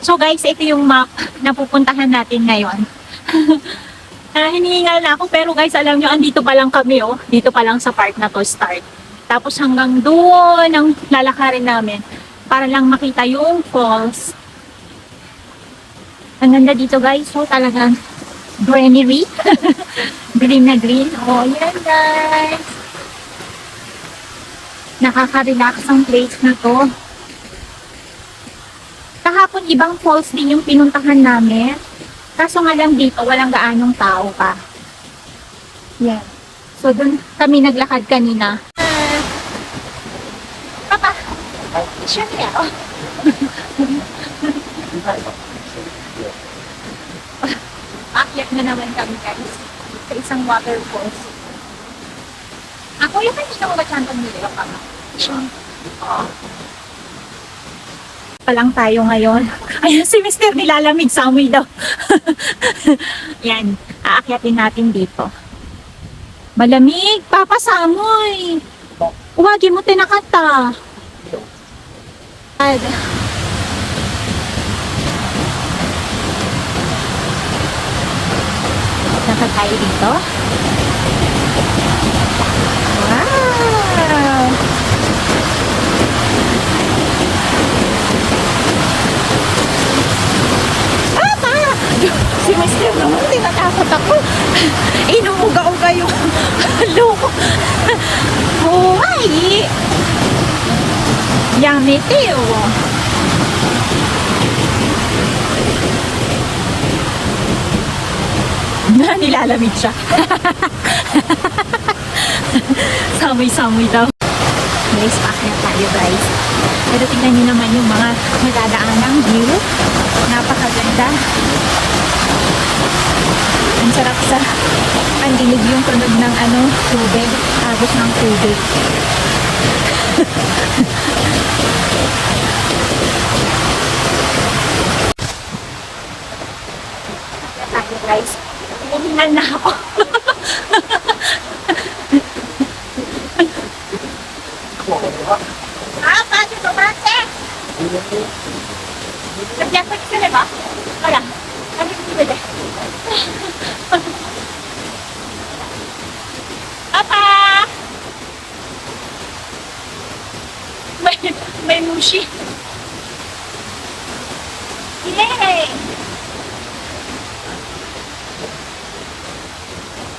So guys, ito yung map na pupuntahan natin ngayon. Hinihingal na ako pero guys, alam nyo, andito pa lang kami oh. Dito pa lang sa park na to start. Tapos hanggang doon ang lalakarin namin para lang makita yung falls. Ang ganda dito guys. So talagang greenery. Green na green. Oh, yan guys. Nakaka-relax ang place na to. Kahapon ibang falls din yung pinuntahan namin. Kaso nga lang dito, walang gaanong tao pa. Yan. So, dun kami naglakad kanina. Papa! Sure niya. Oh. Akyat na naman kami guys. Sa isang waterfalls. Ako yung kanina ko ba chantang nila pa? Pa lang tayo ngayon. Ayan si Mr. nilalamig sa amoy daw. Yan, aakyatin natin dito. Malamig, Papa Samoy. Uwagi mo tinakata. Naka tayo dito. Wow! Si Mr. naman, tinatakot ako. Inuuga-uga yung loko. Buhay! Yamete, oh. Nilalamig siya. Samoy-samoy daw. Guys, pack na tayo guys. Pero tingnan nyo naman yung mga madadaanang view. Napakaganda. Ang sarap sa pandinig yung tunog ng tubig. Agos ng tubig. Tayo guys. Hinihingal na ako. Bakit tumate? Nagyan pa kasi ba? Wala. Ano yung pwede? Papa! May mushi. Yay!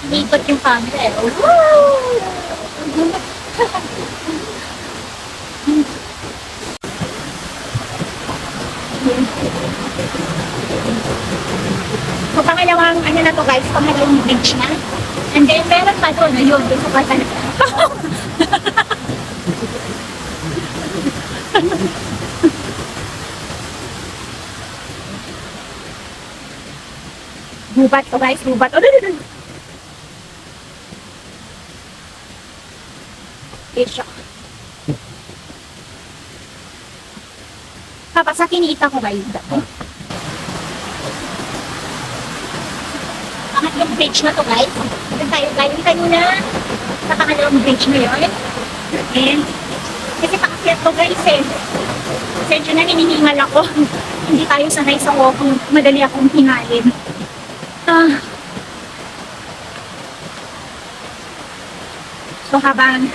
Ikot yung camera eh. Woo! So, pangalawang na to guys, pangalawang bridge na. And then, meron pa doon, ayun, doon sa patan. Gubat to guys, gubat. Oh, doon. Isyo. Papa, sa kiniita ko guys. Pangatlong bridge na to guys. Doon tayo guys. Kita nyo na sa pangatlong bridge na yun. And, kasi pakakyat to guys eh. Medyo na hinihingal ako. Hindi tayo sanay sa walking. Madali akong hingalin. So habang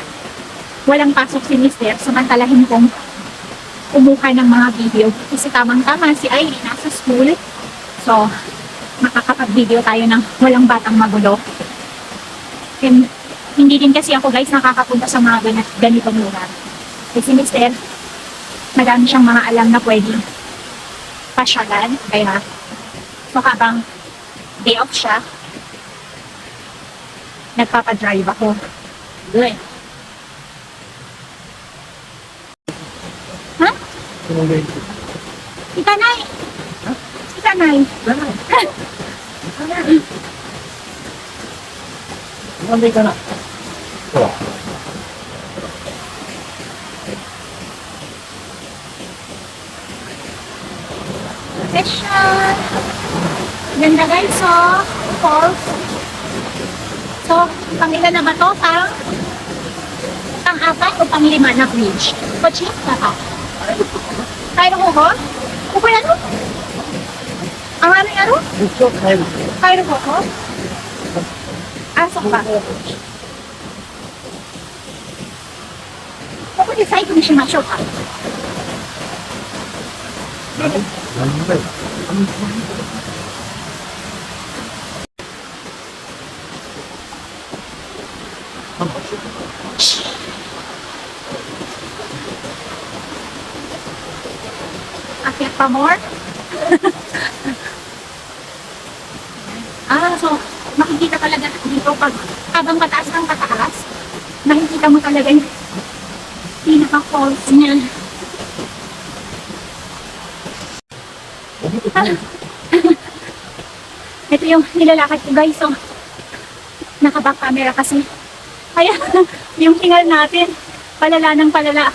walang pasok si Mister, samantalahin kong kumuha ng mga video. Kasi tamang-tama si Aileen nasa school. So, makakapag-video tayo ng walang batang magulo. And, hindi din kasi ako guys nakakapunta sa mga ganitong lugar. Kasi Mister, madami siyang mga alam na pwedeng pasyalan. Kaya, so habang day off siya, nagpapadrive ako. Good. Ha? Si Tanay. Si Tanay. Nanday ka na. Session. Ganda guys, so falls. So, pang-ilan na ba to? Pang-apat o pang-lima na bridge? Kotse? Kaka. Tayo ko ko? Kukulan mo? Ang ano? Gusto kayo. Cairo po ko? Asok ba? Ako decide ko na siya masok ka. Ano ba? Akyat pa more? So, makikita talaga dito pag habang pataas ng pataas, makikita mo talaga yung pinaka-falls niya. Ito yung nilalakad ko guys, so naka-back camera kasi. Kaya yung hingal natin, palala ng palala.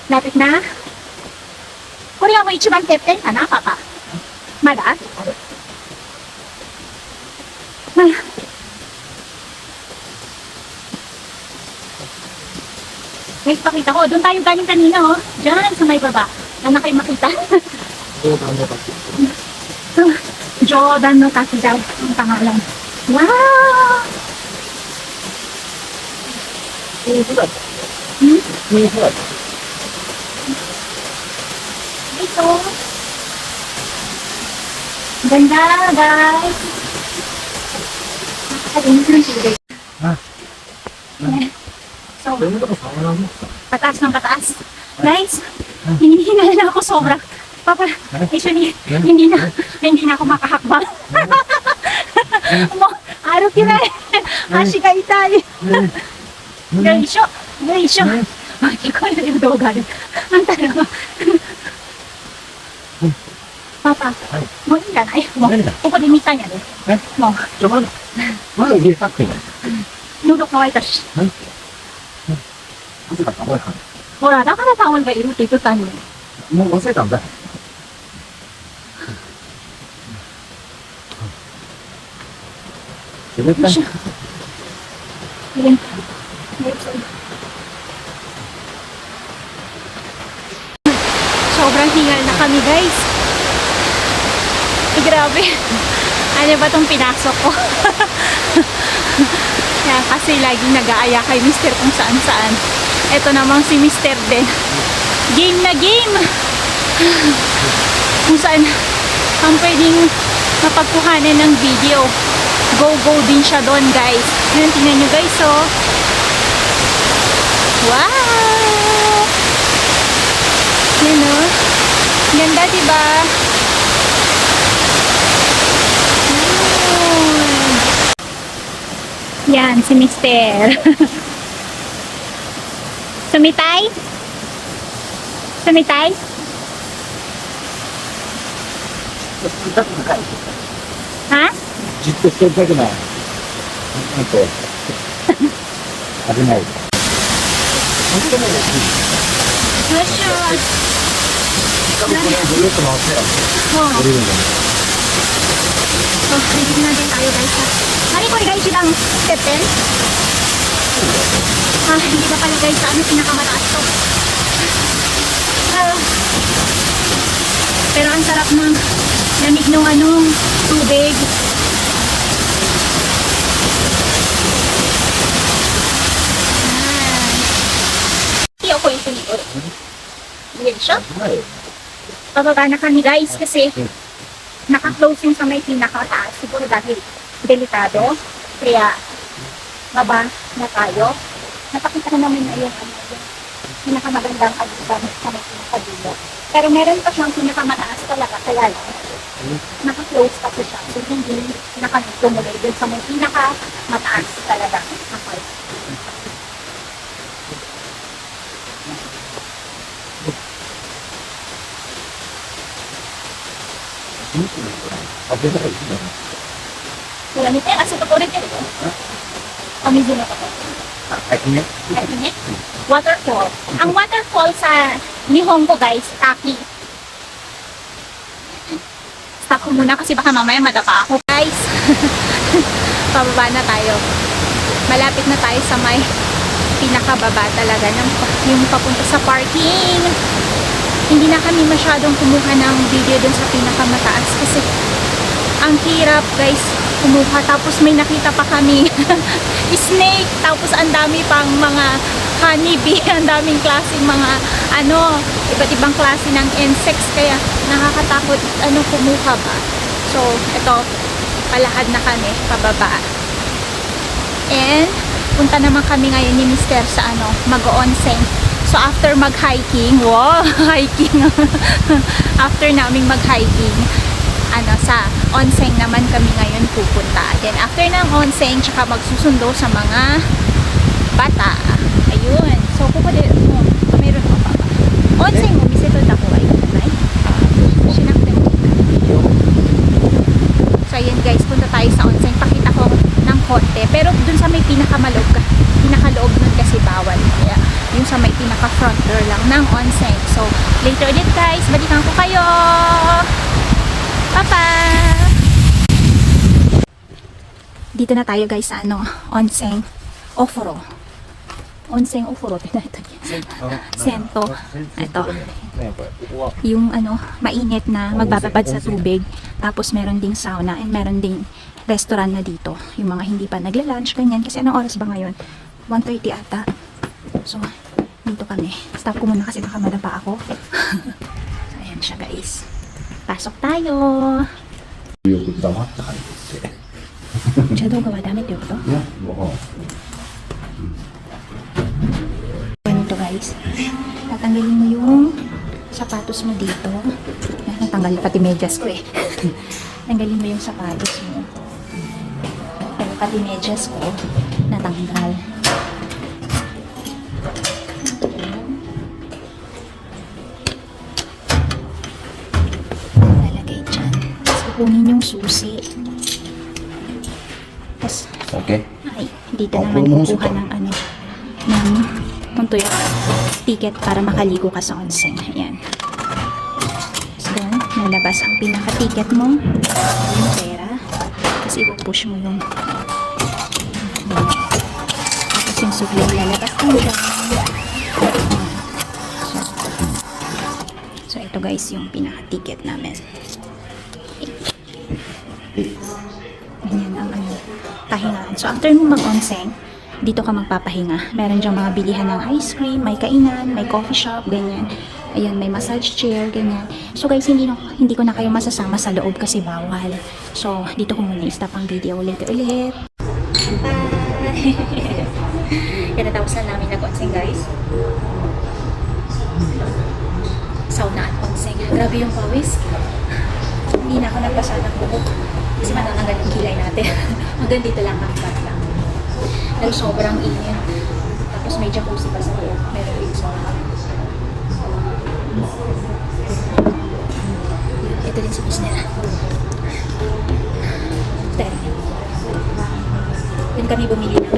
Lapit na. Kuriya mo ichiban teppen ka na, papa? Mada? Guys, pakita ko. Doon tayo galing kanina, oh. Diyan, sa may baba. Na kayo makita. Jordan no Taki daw ang pangalan. Wow! Ito. Ganda, guys. Ah. So, pataas ng pataas. Guys, hinihingal na ako sobra. Papa, actually, hindi na ako makahakbang. Araw kina Ashi ka itay. Gaisho. Ikaw na yung dogan. Ang talaga. Papa, mo inga na. Mo, kukulimita niya rin. Mo, ちょ、まだ入れたっけね。 nudok na white ash. 忘れた覚えた。 Wala, nakakatawal ba ito dito tayo? もう忘れたんだ。冷たい。 Yun. Sobrang hingal na kami guys. Grabe. Ano ba tong pinasok ko? Kaya kasi laging nag-aaya kay Mr. kung saan-saan. Ito namang si Mr. din. Game na game! Kung saan ang pwedeng mapagkuhanan ng video. Go din siya doon guys. Yan, tingnan nyo guys oh. Wow! Yan oh. Ganda diba? Yan, si Mister. Sumitay? Sumitay? 痛くない。 Ha? じっとしてるだけな。なんて。危ない。本当にね。 Masya. 多分これぐるっと回ってよ。 Oh, 降りるんだね。 so, ready na din tayo guys. Mali ko guys silang step-in. Hindi ba pala guys sa ano pinakamataas to. Pero ang sarap ng lamig ng anong tubig. Hindi ako yung sunod. Hindi siya. はい。 Pababa na kami guys kasi naka-close yung sa may pinakataas. Siguro dahil delikado. Kaya baba na tayo. Napakita na namin na yung pinakamagandang alusan sa may pinakadulo. Pero meron pa siyang pinakamataas talaga. Kaya lang, naka-close kasi siya. So hindi nakatumuloy dun sa may pinakamataas talaga. Okay. Wala nito. Asa to ulit yun. Pamizin na to. はいね。 Waterfall. Ang waterfall sa Nihongo guys, Taki. Stop ko muna kasi baka mamaya madapa ako. Guys, pababa na tayo. Malapit na tayo sa may pinakababa talaga ng yung papunta sa parking. hindi na kami masyadong kumuha ng video dun sa pinakamataas kasi ang hirap guys kumuha. Tapos may nakita pa kami snake, tapos ang dami pang mga honeybee, ang daming klaseng mga iba't ibang klase ng insects, kaya nakakatakot kumuha ba. So ito, palahad na kami pababa, and punta naman kami ngayon ni Mister sa mag-onsen. So after mag-hiking, wow, hiking after naming mag-hiking, sa onsen naman kami ngayon pupunta. Then after ng onsen, tsaka magsusundo sa mga bata. Ayun. So kukunin mo, mayroon mo pa ba? Onsen mo, bisito na ko ay right? Sinaktan mo. So ayun guys, punta tayo sa onsen. Pakita ko ng konti. Pero dun sa may pinakaloob nun kasi bawal. Kaya yung sa may pinaka-front door lang ng onsen. So later ulit guys, balikan ko kayo. Papa! Dito na tayo guys sa onsen Ofuro. Onsen Ofuro. Sento. Ito. Yung mainit na magbababad sa tubig. Tapos meron ding sauna and meron ding restaurant na dito. Yung mga hindi pa nagla-lunch, ganyan. Kasi anong oras ba ngayon? 1:30 ata. So, dito kami. Stop ko muna kasi baka madapa ako. So, ayan siya guys. Pasok tayo. よく黙った感じですね。 Shadow gawa damit yun to? いや、もう。 Ganito guys. Tatanggalin mo yung sapatos mo dito. Natanggal pati medyas ko eh. Tanggalin mo yung sapatos mo. Pero pati medyas ko natanggal. Lalagay dyan. Tapos kukunin yung susi. Tapos Okay. ay, dito naman kukuha ng ng punto yung ticket para makaligo ka sa onsen. Ayan. So, nalabas ang pinaka-ticket mo. Yung pera. Tapos ipupush mo yung tapos yung sugli lalabas mo dyan. So, ito guys yung pinaka-ticket namin. Ganyan ang pahingaan. So, after mo mag-onsen, dito ka magpapahinga. Meron diyang mga bilihan ng ice cream, may kainan, may coffee shop, ganyan. Ayan, may massage chair, ganyan. So guys, hindi ko na kayo masasama sa loob kasi bawal. So, dito ko muna i-stop ang video ulit. Bye! Yan, natapos na namin nag-onsen guys. Sauna at onsen. Grabe yung pawis. Hindi na ako nagbasa ng buhok. Kasi matatanggal yung kilay natin. Hanggang dito lang, half-cut lang. Dahil sobrang init. Tapos may jacuzzi pa sa loob. Meron din sa ito din si Bisnera. Yun kami bumili ng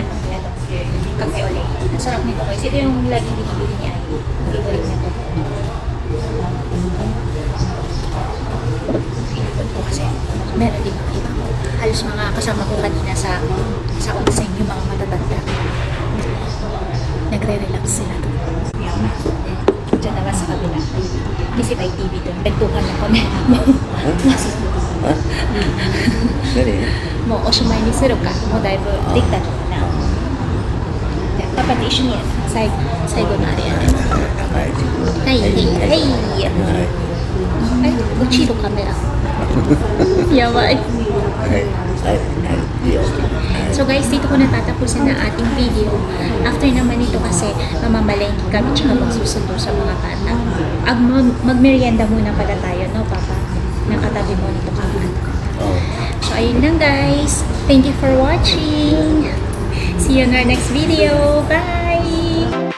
cafe ole. Ang sarap nito guys. Ito yung laging binibili niya. Favorite nito. Ito kasi meron din mga iba. Halos mga kasama ko kanina sa onsen, yung mga matatanda. Nagre-relax sila doon. Diyan naman sa kabila. Kasi may TV doon. Bentuhan na kami. Mo, oshimai ni suru ka. Mo, daibu, dikta to na. Papa, di isu ni yan. Saigo na ari yan. Hey, hey, hey. Ay, uchido kamera. Yabay. So guys, dito ko natatapusin na ating video. After naman ito kasi mamamalengke kami tsaka magsusundo sa mga bata. Magmerienda muna pala tayo, no Papa? Nakatabi mo nito kaman. So ayun lang guys. Thank you for watching. See you in our next video. Bye!